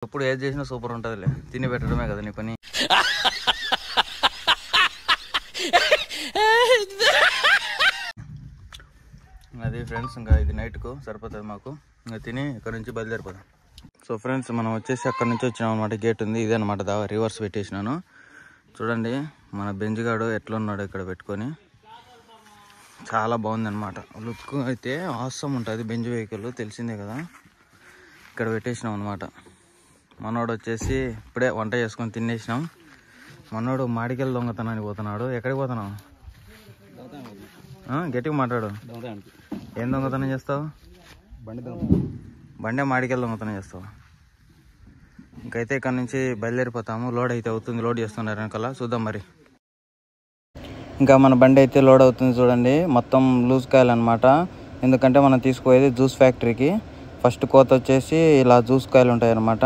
ఎప్పుడు ఏది చేసినా సూపర్ ఉంటుందిలే, తిని పెట్టడమే కదా నీ పని. అది ఫ్రెండ్స్, ఇంకా ఇది నైట్కు సరిపోతుంది మాకు. ఇంకా తిని ఇక్కడ నుంచి బయలుదేరిపోదాం. సో ఫ్రెండ్స్, మనం వచ్చేసి అక్కడ నుంచి వచ్చినాం అనమాట. గేట్ ఉంది ఇదే అనమాట, రివర్స్ పెట్టేసినాను. చూడండి మన బెంజ్గాడు ఎట్లున్నాడు ఇక్కడ పెట్టుకొని. చాలా బాగుంది అనమాట లుక్ అయితే. ఆసమ్ ఉంటుంది బెంజ్ వెహికల్, తెలిసిందే కదా. ఇక్కడ పెట్టేసినాం అనమాట. మనోడు వచ్చేసి ఇప్పుడే వంట చేసుకొని తినేసినాం. మనోడు మాడికెళ్ళి దొంగతనానికి పోతున్నాడు. ఎక్కడికి పోతున్నావు? గట్టిగా మాట్లాడు. ఏం దొంగతనం చేస్తావు? బండి మాడికెళ్ళి దొంగతనం చేస్తావు. ఇంకైతే ఇక్కడ నుంచి బయలుదేరిపోతాము. లోడ్ అయితే అవుతుంది, లోడ్ చేస్తున్నారు వెనకాల, చూద్దాం మరి. ఇంకా మన బండి అయితే లోడ్ అవుతుంది చూడండి. మొత్తం లూజ్ కాయలు అనమాట. ఎందుకంటే మనం తీసుకుపోయేది జ్యూస్ ఫ్యాక్టరీకి. ఫస్ట్ కోత వచ్చేసి ఇలా జ్యూస్ కాయలు ఉంటాయి అనమాట.